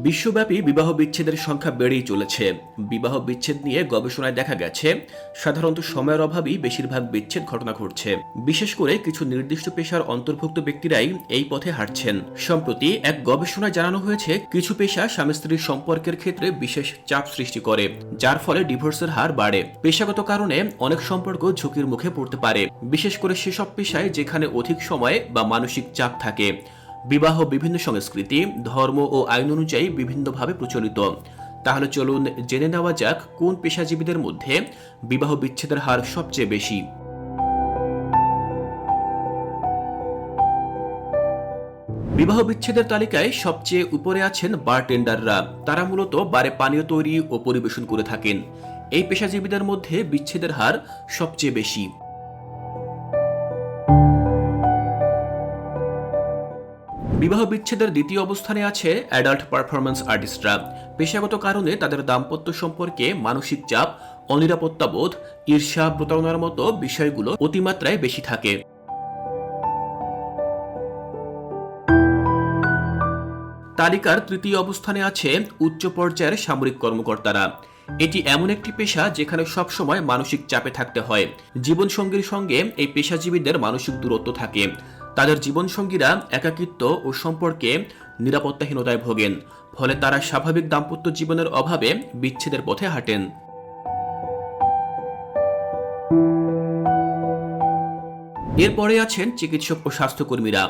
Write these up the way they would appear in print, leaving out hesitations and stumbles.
বিশ্বব্যাপী বিবাহ বিচ্ছেদের সংখ্যা বেড়েই চলেছে। বিবাহ বিচ্ছেদ নিয়ে গবেষণায় দেখা গেছে সাধারণত সময়ের অভাবেই বেশিরভাগ বিচ্ছেদ ঘটনা ঘটছে। বিশেষ করে কিছু নির্দিষ্ট পেশার অন্তর্ভুক্ত ব্যক্তিরাই এই পথে হাঁটছেন। সম্প্রতি এক গবেষণায় জানানো হয়েছে কিছু পেশা স্বামী স্ত্রীর সম্পর্কের ক্ষেত্রে বিশেষ চাপ সৃষ্টি করে, যার ফলে ডিভোর্সের হার বাড়ে। পেশাগত কারণে অনেক সম্পর্ক ঝুঁকির মুখে পড়তে পারে, বিশেষ করে সেসব পেশায় যেখানে অধিক সময় বা মানসিক চাপ থাকে। বিবাহ বিভিন্ন সংস্কৃতি, ধর্ম ও আইন অনুযায়ী বিভিন্নভাবে প্রচলিত। তাহলে চলুন জেনে নেওয়া যাক কোন পেশাজীবীদের মধ্যে বিবাহ বিচ্ছেদের হার সবচেয়ে বেশি। বিবাহ বিচ্ছেদের তালিকায় সবচেয়ে উপরে আছেন বারটেন্ডাররা। তারা মূলত বারে পানীয় তৈরি ও পরিবেশন করে থাকেন। এই পেশাজীবীদের মধ্যে বিচ্ছেদের হার সবচেয়ে বেশি। বিবাহ বিচ্ছেদের দ্বিতীয় অবস্থানে আছে অ্যাডাল্ট পারফরম্যান্স আর্টিস্টরা। পেশাগত কারণে তাদের দাম্পত্য সম্পর্কে মানসিক চাপ, অনিরাপত্তাবোধ, ঈর্ষা, প্রতারণার মতো বিষয়গুলো অতিমাত্রায় বেশি থাকে। তালিকার তৃতীয় অবস্থানে আছে উচ্চ পর্যায়ের সামরিক কর্মকর্তারা। এটি এমন একটি পেশা যেখানে সবসময় মানসিক চাপে থাকতে হয়। জীবনসঙ্গীর সঙ্গে এই পেশাজীবীদের মানসিক দূরত্ব থাকে। তাদের জীবনসঙ্গীরা একাকিত্ব ও সম্পর্কে নিরাপত্তাহীনতায় ভোগেন, ফলে তারা স্বাভাবিক দাম্পত্য জীবনের অভাবে বিচ্ছেদের পথে হাঁটেন। এরপরে আছেন চিকিৎসক ও স্বাস্থ্যকর্মীরা।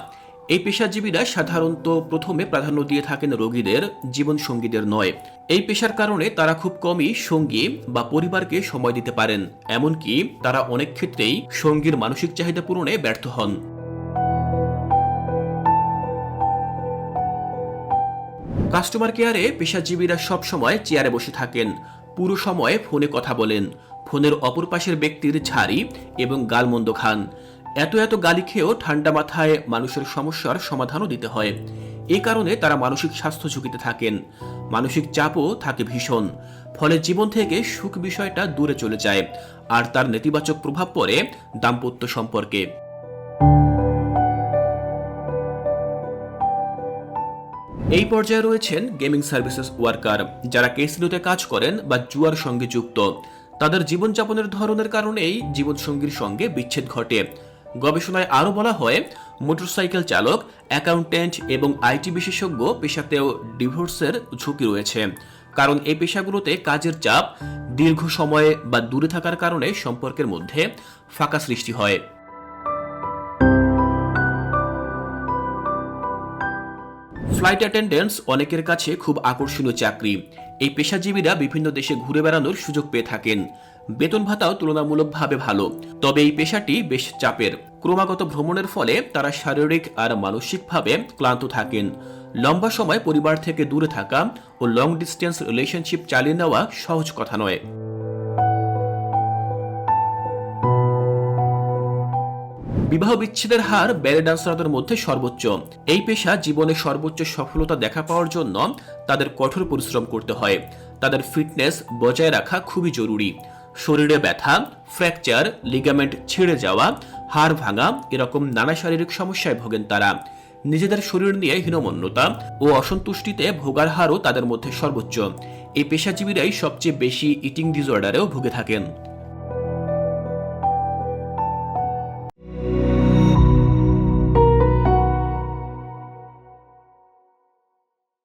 এই পেশাজীবীরা সাধারণত প্রথমে প্রাধান্য দিয়ে থাকেন রোগীদের, জীবনসঙ্গীদের নয়। এই পেশার কারণে তারা খুব কমই সঙ্গী বা পরিবারকে সময় দিতে পারেন। এমনকি তারা অনেক ক্ষেত্রেই সঙ্গীর মানসিক চাহিদা পূরণে ব্যর্থ হন। কাস্টমার কেয়ারে পেশাজীবীরা সবসময় চেয়ারে বসে থাকেন, পুরো সময় ফোনে কথা বলেন, ফোনের অপর পাশের ব্যক্তির ঝাড়ি এবং গালমন্দ খান। এত গালি খেয়েও ঠান্ডা মাথায় মানুষের সমস্যার সমাধানও দিতে হয়। এই কারণে তারা মানসিক স্বাস্থ্য ঝুঁকিতে থাকেন। মানসিক চাপও থাকে ভীষণ, ফলে জীবন থেকে সুখ বিষয়টা দূরে চলে যায়, আর তার নেতিবাচক প্রভাব পড়ে দাম্পত্য সম্পর্কে। এই পর্যায়ে রয়েছেন গেমিং সার্ভিসেস ওয়ার্কার, যারা ক্যাসিনোতে কাজ করেন বা জুয়ার সঙ্গে যুক্ত। তাদের জীবনযাপনের ধরনের কারণেই জীবনসঙ্গীর সঙ্গে বিচ্ছেদ ঘটে। গবেষণায় আরও বলা হয়, মোটরসাইকেল চালক, অ্যাকাউন্ট্যান্ট এবং আইটি বিশেষজ্ঞ পেশাতেও ডিভোর্সের ঝুঁকি রয়েছে, কারণ এই পেশাগুলোতে কাজের চাপ, দীর্ঘ সময়ে বা দূরে থাকার কারণে সম্পর্কের মধ্যে ফাঁকা সৃষ্টি হয়। ফ্লাইট অ্যাটেন্ডেন্টস অনেকের কাছে খুব আকর্ষণীয় চাকরি। এই পেশাজীবীরা বিভিন্ন দেশে ঘুরে বেড়ানোর সুযোগ পেয়ে থাকেন। বেতন ভাতাও তুলনামূলকভাবে ভালো, তবে এই পেশাটি বেশ চাপের। ক্রমাগত ভ্রমণের ফলে তারা শারীরিক আর মানসিকভাবে ক্লান্ত থাকেন। লম্বা সময় পরিবার থেকে দূরে থাকা ও লং ডিস্টেন্স রিলেশনশিপ চালিয়ে নেওয়া সহজ কথা নয়। বিবাহ বিচ্ছেদের হার ব্যালে ডান্সারদের মধ্যে সর্বোচ্চ। এই পেশা জীবনে সর্বোচ্চ সফলতা দেখা পাওয়ার জন্য তাদের কঠোর পরিশ্রম করতে হয়। তাদের ফিটনেস বজায় রাখা খুবই জরুরি। শরীরে ব্যথা, ফ্র্যাকচার, লিগামেন্ট ছিঁড়ে যাওয়া, হাড় ভাঙা, এরকম নানা শারীরিক সমস্যায় ভোগেন তারা। নিজেদের শরীর নিয়ে হীনমন্যতা ও অসন্তুষ্টিতে ভোগার হারও তাদের মধ্যে সর্বোচ্চ। এই পেশাজীবীরাই সবচেয়ে বেশি ইটিং ডিসঅর্ডারেও ভুগে থাকেন।